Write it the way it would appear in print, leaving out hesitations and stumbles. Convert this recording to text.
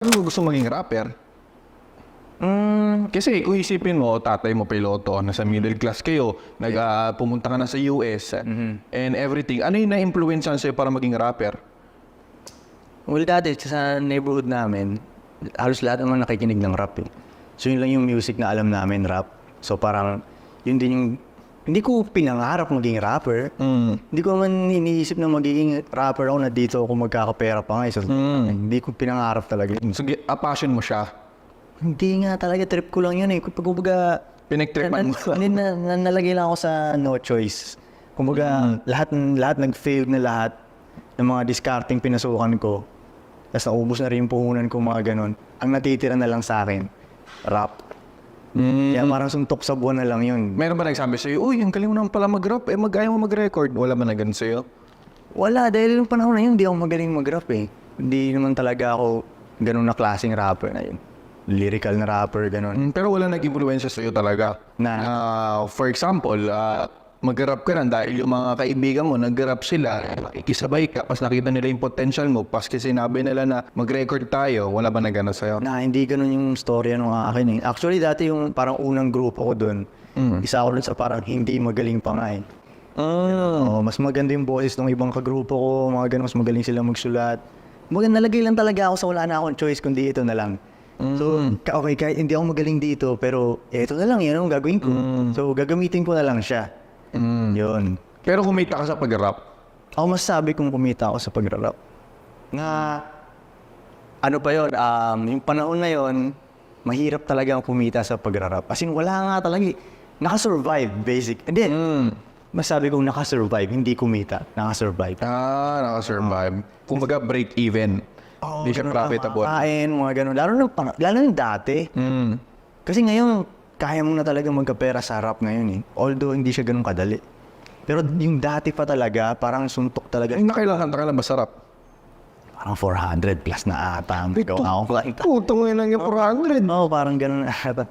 Ano mo gusto maging rapper? Kasi kung isipin mo, tatay mo piloto, nasa middle class kayo, pumunta ka na sa US, and everything. Ano yung na-influensyan sa'yo para maging rapper? Well, dati sa neighborhood namin, halos lahat naman nakikinig ng rap eh. So yun lang yung music na alam namin, rap. So parang, yun din yung, hindi ko pinangarap maging rapper. Hindi ko man iniisip na magiging rapper ako na dito ako magkakapera pa nga. So, hindi ko pinangarap talaga. So, passion mo siya? Hindi nga talaga, trip ko lang yun eh. Kumbaga, Pinag-tripan mo? nalagay lang ako sa no choice. Kumbaga, lahat nag-failed na lahat ng mga discarding pinasukan ko. Tapos naubos na rin yung puhunan ko, mga ganon. Ang natitira na lang sa akin, rap. Kaya parang suntok sa buwan na lang yun. Meron ba nagsabi sa'yo, uy, ang galing mo naman pala mag-rap, ayaw mo mag-record? Wala ba na ganun sa'yo? Wala, dahil yung panahon na yun, hindi ako magaling mag-rap eh. Hindi naman talaga ako ganun na klaseng rapper na yun. Lyrical na rapper, ganun. Pero wala nag-influensya sa'yo talaga? For example, mag-rap ka rin dahil yung mga kaibigan mo, nag-rap sila, ikisabay ka, pas nakita nila yung potential mo, pas kasi sinabi nila na mag-record tayo, wala ba na gano'n sa'yo? Na hindi ganun yung storya nung akin eh. Actually, dati yung parang unang grupo ko dun, isa ako dun sa parang hindi magaling pa nga eh. Mas maganda yung boses ng ibang kagrupo ko, mga ganun, mas magaling sila magsulat. Nalagay lang talaga ako sa wala na akong choice, kundi ito na lang. So, okay, kahit hindi ako magaling dito, pero ito na lang, yan ang gagawin ko. So, gagamitin ko na lang siya. Yun. Pero kumita ka sa pag-rap? Ako masasabi kong kumita ako sa pag-rap. Nga, ano pa yun, yung panahon na yun, mahirap talaga ang kumita sa pag-rap. As in, wala nga talaga. Nakasurvive, basic. And then, masasabi kong nakasurvive, hindi kumita. Nakasurvive. Nakasurvive. Kumbaga break even. Hindi siya profitable. Kain, mga ganun. Lalo na dati. Kasi ngayon, kaya mo na talaga magkapera sa rap ngayon eh. Although hindi siya ganun kadali. Pero yung dati pa talaga, parang suntok talaga. Ay, nakailangan ka lang masarap. Parang 400 plus na ata. Ang gawa ko. Putong ina lang yung 400. Oo, parang ganun ata.